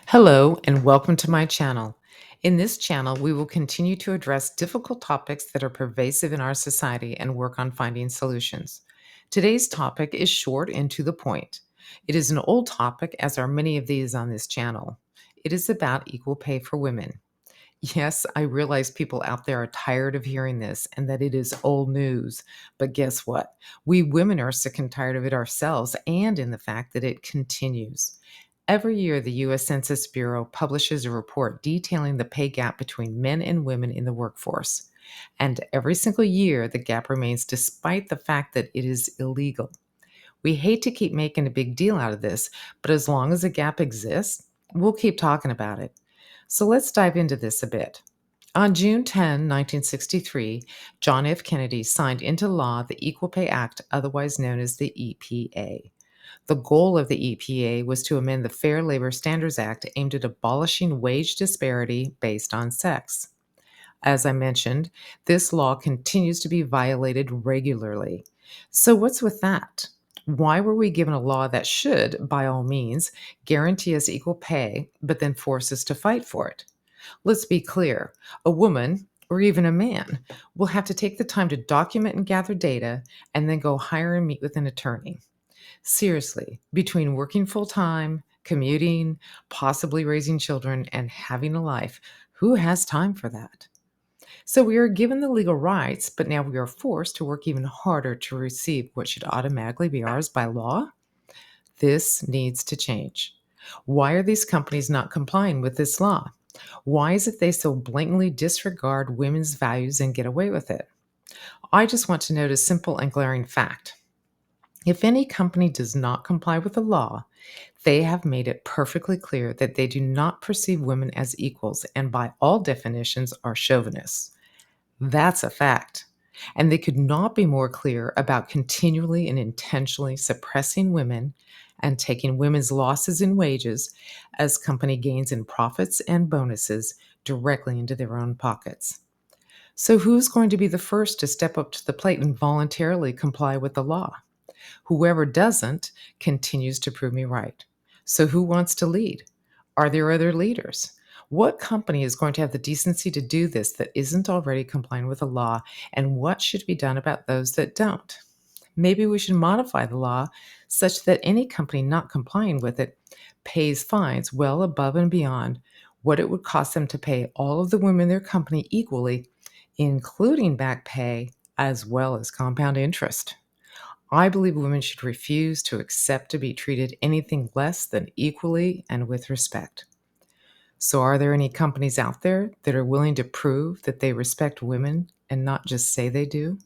Hello, and welcome to my channel. In this channel, we will continue to address difficult topics that are pervasive in our society and work on finding solutions. Today's topic is short and to the point. It is an old topic, as are many of these on this channel. It is about equal pay for women. Yes, I realize people out there are tired of hearing this and that it is old news. But guess what? We women are sick and tired of it ourselves and in the fact that it continues. Every year, the U.S. Census Bureau publishes a report detailing the pay gap between men and women in the workforce. And every single year, the gap remains despite the fact that it is illegal. We hate to keep making a big deal out of this, but as long as a gap exists, we'll keep talking about it. So let's dive into this a bit. On June 10, 1963, John F. Kennedy signed into law the Equal Pay Act, otherwise known as the EPA. The goal of the EPA was to amend the Fair Labor Standards Act aimed at abolishing wage disparity based on sex. As I mentioned, this law continues to be violated regularly. So, what's with that? Why were we given a law that should, by all means, guarantee us equal pay, but then force us to fight for it? Let's be clear, a woman, or even a man, will have to take the time to document and gather data and then go hire and meet with an attorney. Seriously, between working full time, commuting, possibly raising children, and having a life, who has time for that? So we are given the legal rights, but now we are forced to work even harder to receive what should automatically be ours by law? This needs to change. Why are these companies not complying with this law? Why is it they so blatantly disregard women's values and get away with it? I just want to note a simple and glaring fact. If any company does not comply with the law, they have made it perfectly clear that they do not perceive women as equals and, by all definitions, are chauvinists. That's a fact. And they could not be more clear about continually and intentionally suppressing women and taking women's losses in wages as company gains in profits and bonuses directly into their own pockets. So, who's going to be the first to step up to the plate and voluntarily comply with the law? Whoever doesn't continues to prove me right. So, who wants to lead? Are there other leaders? What company is going to have the decency to do this that isn't already complying with the law? And what should be done about those that don't? Maybe we should modify the law such that any company not complying with it pays fines well above and beyond what it would cost them to pay all of the women in their company equally, including back pay as well as compound interest. I believe women should refuse to accept to be treated anything less than equally and with respect. So, are there any companies out there that are willing to prove that they respect women and not just say they do?